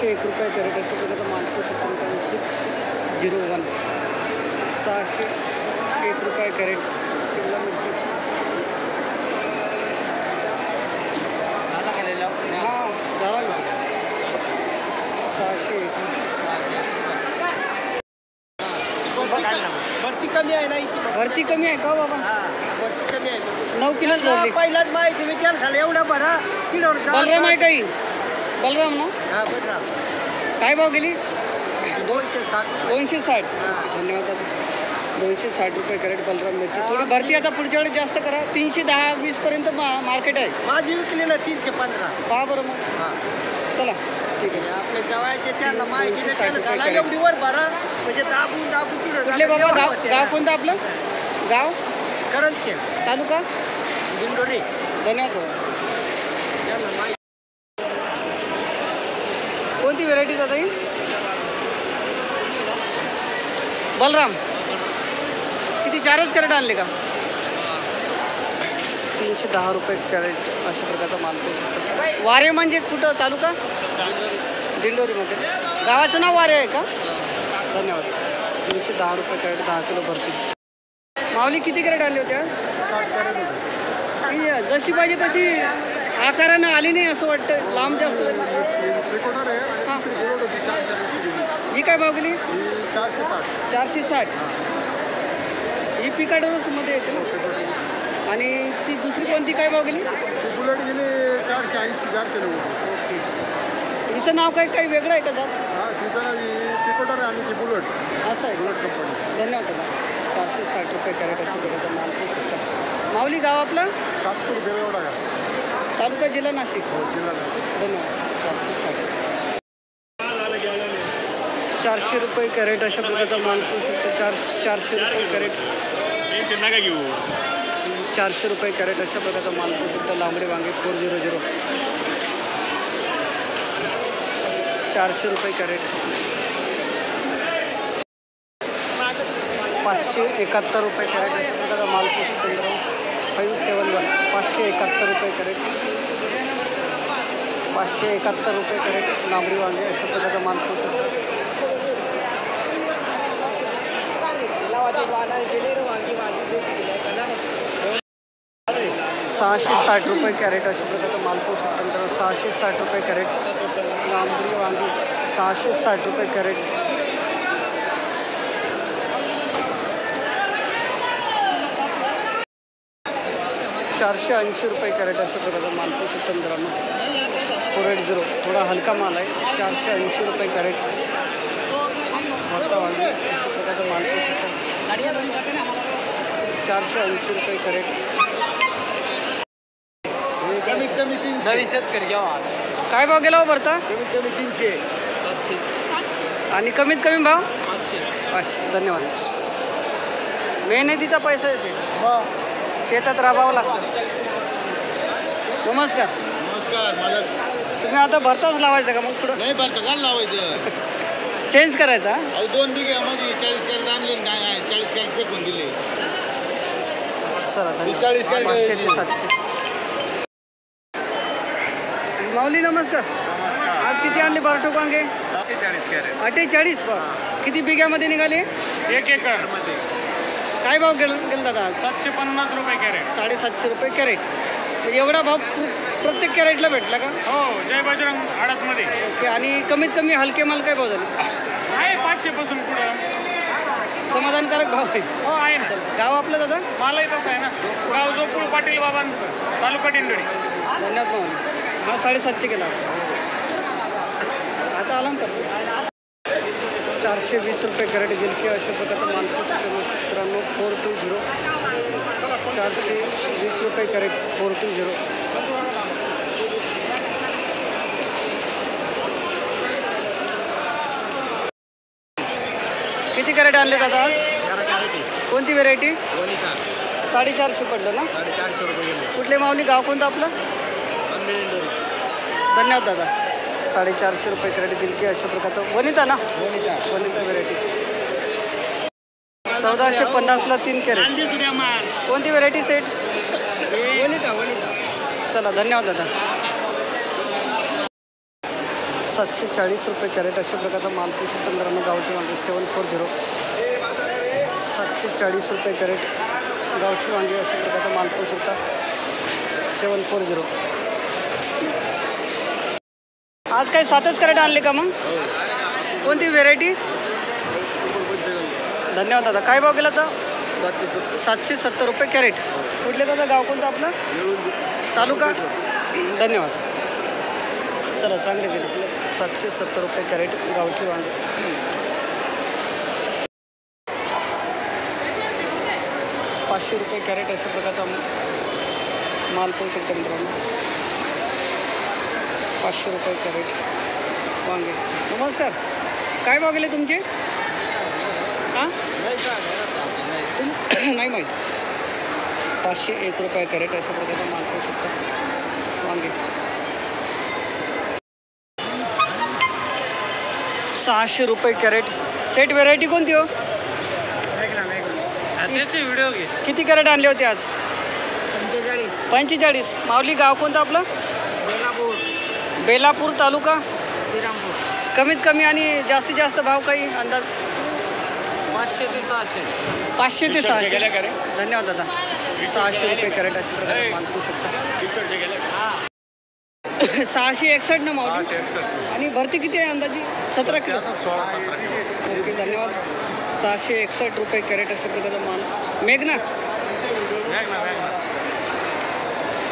601 रुपये कॅरेट अशा प्रकारचा मालपूस 601 601 रुपये कॅरेट शिमला मिरची हां झाला ना 601 भरती कमी आहे ना भरती कमी आहे का बाबा भरती कमी आहे 9 किलोच भरली पहिलाच माहिती मी केलं झालं एवढा भरा किलो बलराम आहे काही बलराम ना हां बलराम काय भाव गेली 260 260 धन्यवाद दादा 260 रुपये कॅरेट बलराम मिरची थोडी भरती आता पुढच्या वेळेस जास्त करा 310-20 पर्यंत मार्केट आहे माझी विकली ना 315 पहा बरं मग हां चला ठीक आहे आपले जवळचे त्यांना माहिती नाही केलं झालं एवढी वर भरा म्हणजे दाबून किलो कुठले बाबा गाव कोणतं आपलं गाव करंज खेळ तालुका दिंडोरी धन्यवाद बाबा त्यांना माहिती कोणती व्हेरायटी दादा ही बलराम किती 4च कॅरेट आणले का 310 रुपये कॅरेट अशा प्रकारचा माल पाहू शकतो वारे म्हणजे कुठं तालुका दिंडोरीमध्ये गावाचं नाव वारे आहे का धन्यवाद 310 रुपये कॅरेट 10 किलो भरती माऊली किती कॅरेट आले होते जशी पाहिजे तशी आकारानं आली नाही असं वाटतं लांब जास्त हां ही काय भाव गेली 460 ही पिकाडोरस मध्ये येते ना आणि ती दुसरी कोणती काय भाव गेली बुलेट गेली 480-490 ओके हिचं नाव काय काही वेगळं आहे का जात तिचं नाव पिकोटर आणि ती बुलेट असं आहे बुलेट कंपनी धन्यवाद दादा 460 रुपये कॅरेट अशा प्रकारचा माल पाहू शकता माऊली गाव आपलं सातपूर बेळवडा तालुका जिल्हा नाशिक जिल्हा धन्यवाद 400 रुपये कॅरेट अशा प्रकारचा माल पाहू शकतो 400 रुपये कॅरेट 400 रुपये कॅरेट अशा प्रकारचा माल पाहू शकतो लांबडे वांगे 400 400 रुपये कॅरेट 571 रुपये कॅरेट अशा प्रकारचा माल पाहू शकतो 571 571 रुपये कॅरेट 571 रुपये कॅरेट लांबडी वांगे अशा प्रकारचा माल पाहू शकतो 660 रुपये कॅरेट अशा प्रकारचा माल पाहू शकतो नंतर 660 रुपये कॅरेट लांबडी वांगी 660 रुपये कॅरेट ₹480 रुपये कॅरेट अशा प्रकारचा माल पाहू शकतो मित्रांनो 480 थोडा हलका माल आहे 480 रुपये कॅरेट भरता वांगी अशा प्रकारचा माल पाहू शकतो 480 रुपये कॅरेट कमीत कमी 300 शेतकरी काय भाव गेला हो भरता कमीत कमी 300 आणि कमीत कमी भाव 500 धन्यवाद मेहनतीचा पैसा आहे शेतात राबावं लागतं नमस्कार मला तुम्ही आता भरताच लावायचं का मग पुढं नाही भरता का लावायचं चेंज करायचा 2 बिघ्यामध्ये 40 कॅरेट आणले 40 कॅरेट फेकून दिले चला 40 कॅरेट 500 ते 700 माऊली नमस्कार आज किती आणले बारटोक वांगे 48 कॅरेट 48 किती बिघ्यामध्ये निघाले 1 एकरमध्ये काय भाव गेला दादा आज 750 रुपये कॅरेट 750 रुपये कॅरेट म्हणजे एवढा भाव प्रत्येक कॅरेटला भेटला का हो जय बजरंग आडतमध्ये ओके आणि कमीत कमी हलके माल काय भाव झाले आहे 500 पासून पुढं समाधानकारक भाव आहे हो आहे ना गाव आपलं दादा मलाही तसं आहे ना गाव जोपूळ पाटील बाबांचं तालुका दिंडोरी धन्यवाद माऊली मला 750 केला आता आला ना 420 रुपये कॅरेट गिलकी अशा प्रकारचा माल पाहू शकतो मित्रांनो 420 420 रुपये कॅरेट 420 किती कॅरेट आणले दादा आज कोणती व्हेरायटी 450 पडलं ना 450 रुपये कुठले माऊली गाव कोणतं आपलं धन्यवाद दादा 450 रुपये कॅरेट गिलकी अशा प्रकारचं वनिता ना वनिता व्हेरायटी 1450ला 3 कॅरेट कोणती व्हेरायटी सेट चला धन्यवाद दादा 740 रुपये कॅरेट अशा प्रकारचा माल पाहू शकता मित्रांनो. गावठी वांगे 740 740 रुपये कॅरेट गावठी वांगे अशा प्रकारचा माल पाहू शकता 740. आज काय 7च कॅरेट आणले का मग? कोणती व्हेरायटी? धन्यवाद दादा. काय भाव गेला तर? 770 रुपये कॅरेट. कुठले दादा? गाव कोणतं आपलं? तालुका? धन्यवाद. चला चांगले गेले. 770 रुपये कॅरेट गावठी वांगे. 500 रुपये कॅरेट अशा प्रकारचा माल पाहू शकता मित्रांनो. 500 रुपये कॅरेट वांगे. नमस्कार. काय भाव गेले तुमचे? हां नाही माहीत. 501 रुपये कॅरेट अशा प्रकारचा माल पाहू शकता वांगे. 600 रुपये कॅरेट. सेट व्हेरायटी कोणती हो? त्याचे व्हिडिओ घे. किती कॅरेट आणले होते आज? 45. माऊली गाव कोणतं आपलं? बेलापूर तालुका कमीत कमी आणि जास्तीत जास्त भाव काही अंदाज? 500 ते 600. 500 ते 600. धन्यवाद दादा. 600 रुपये कॅरेट अशा प्रकारे माल पाहू शकता. 661 ना माऊली. 661. आणि भरती किती आहे अंदाजी? 17 किलो. 16-17 किलो. ओके धन्यवाद. 661 रुपये कॅरेट अशा प्रकारचा माल. मेघना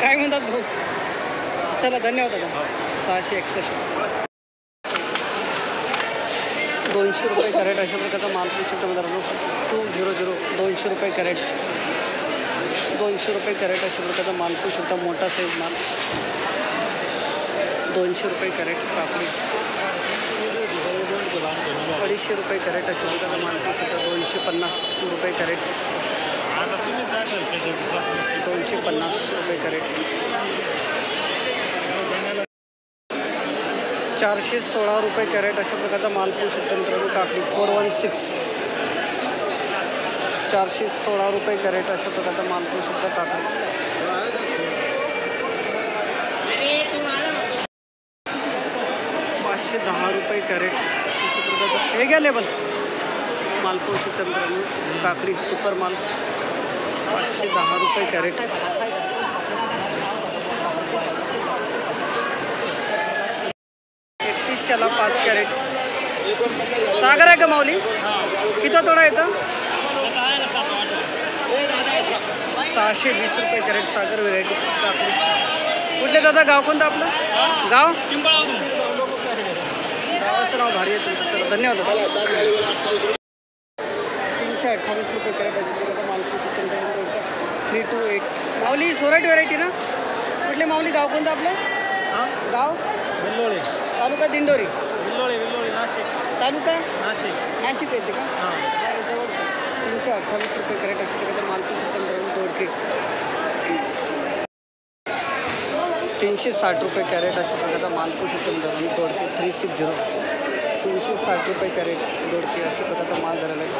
काय म्हणतात भाऊ? चला धन्यवाद दादा. 661. 200 रुपये कॅरेट अशा प्रकारचा माल पाहू शकता मित्रांनो. 200 200 रुपये कॅरेट. 200 रुपये कॅरेट अशा प्रकारचा माल पाहू शकता. मोठा साईज माल. 200 रुपये कॅरेट. काकडी 250 रुपये कॅरेट अशा प्रकारचा माल पाहू शकता. 250 रुपये कॅरेट. 250 रुपये कॅरेट. 416 रुपये कॅरेट अशा प्रकारचा माल पाहू शकता मित्रांनो. काकडी 416. 416 रुपये कॅरेट अशा प्रकारचा माल पाहू शकता. काकडी 510 रुपये कॅरेट अशा प्रकारचा हे घ्या लेबल माल पाहू शकता मित्रांनो. काकडी सुपर माल 510 रुपये कॅरेट. 31ला 5 कॅरेट. सागर आहे का माऊली? किती तोडा येतं? 620 रुपये कॅरेट सागर व्हेरायटी काकडी. कुठले दादा? गाव कोणतं आपलं? गाव गावाचं नाव भारी आहे तुमचं. चला धन्यवाद. 328 रुपये कॅरेट अशा प्रकारचा माल 328. माऊली सोराट व्हेरायटी ना? कुठले माऊली? गाव कोणतं आपलं? गाव तालुका दिंडोरी. नाशिक तालुका नाशिक नाशिक येते का? 328 रुपये कॅरेट अशा प्रकारचा माल दोडके. 360 रुपये कॅरेट अशा प्रकारचा माल पाहू शकतो मित्रांनो. दोडके 360. 360 रुपये कॅरेट दोडके अशा प्रकारचा माल झालेला आहे.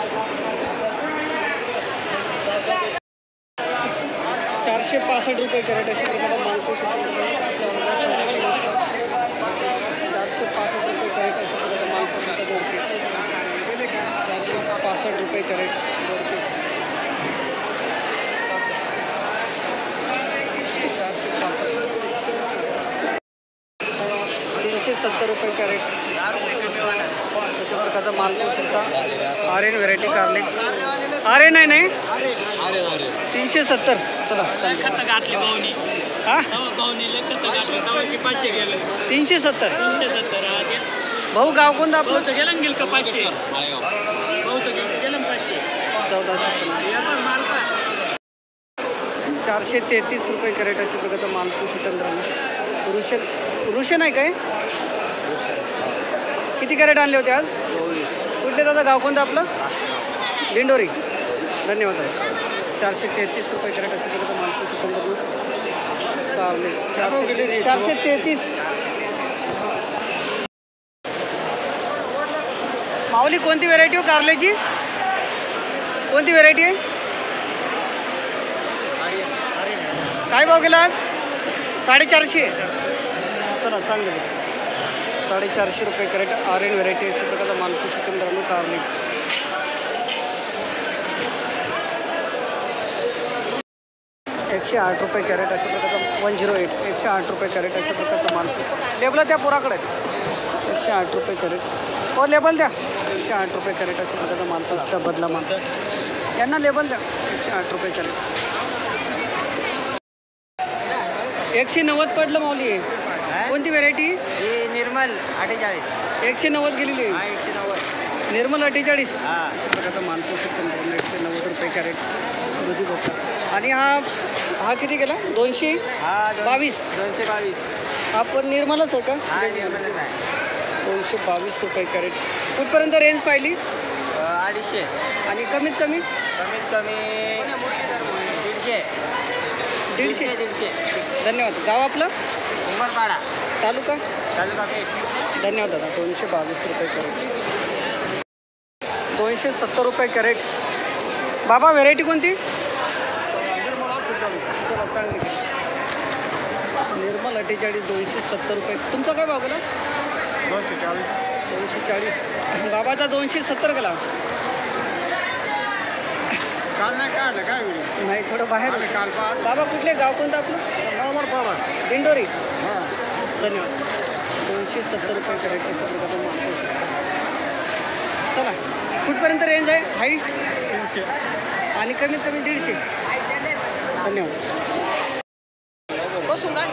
465 रुपये कॅरेट अशा प्रकारचा माल पाहू शकतो. 465 रुपये कॅरेट अशा प्रकारचा माल पाहू शकता दोडके. 465 रुपये कॅरेट दोडके. 370 रुपये कॅरेट अशा प्रकारचा माल पाहू शकता. आर्यन व्हेरायटी कारले. आर्यन आहे नाही? 370. चला हां 370. भाऊ गाव कोणतं आपलं? 433 रुपये कॅरेट अशा प्रकारचा माल पाहू शकता मित्रांनो. रुशन आहे काय? किती कॅरेट आणले होते आज? 24. कुठले दादा? गाव कोणतं आपलं? दिंडोरी. धन्यवाद दादा. 433 रुपये कॅरेट अशा प्रकारचा माल पाहू शकता मित्रांनो. कारले 433. माऊली कोणती व्हेरायटी हो कारल्याची? कोणती व्हेरायटी आहे? काय भाव गेला आज? 450. चला चांगलं 450 रुपये कॅरेट आर्यन व्हेरायटी अशा प्रकारचा माल पाहू शकतो मित्रांनो. कारली 108 रुपये कॅरेट अशा प्रकारचा 108 108 रुपये कॅरेट अशा प्रकारचा माल. लेबल द्या पोराकडे 108 रुपये कॅरेट हो लेबल द्या 108 रुपये कॅरेट अशा प्रकारचा माल फक्त बदला माल यांना लेबल द्या 108 रुपये कॅरेट. 190 पडलं माऊली. कोणती व्हेरायटी? निर्मल 48. 190 गेलेली आहे. 190. निर्मल 48 हां. अशा प्रकारचा माल पाहू शकतो मित्रांनो. 190 रुपये कॅरेट दुधी भोपळा. आणि हा किती गेला? 222. 222. हा पण निर्मलच आहे का? हा निर्मलच आहे. 222 रुपये कॅरेट. कुठपर्यंत रेंज पाहिली? 250. आणि कमीत कमी? कमीत कमी 150. 150. धन्यवाद. गाव आपलं? उमरपाडा तालुका? तालुका पेठ. धन्यवाद दादा. 222 रुपये कॅरेट. 270 रुपये कॅरेट. बाबा व्हेरायटी कोणती? चला चांगली निर्मल 48 270 रुपये. तुमचा काय भाव गेला? 240. बाबाचा 270 गेला. काल नाही काढलं काय नाही थोडं बाहेर. काल बाबा कुठले गाव कोणतं आपलं? दिंडोरी. धन्यवाद. 270 रुपये कॅरेट. चला कुठपर्यंत रेंज आहे? हाईट 300 आणि कमीत कमी 150. धन्यवाद. बसून काय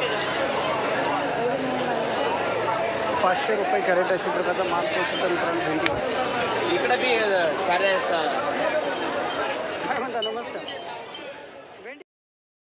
500 रुपये कॅरेट अशा प्रकारचा माल पोहोचतो मित्रांनो. भेंडी इकडे बी सारे काय म्हणता? नमस्कार.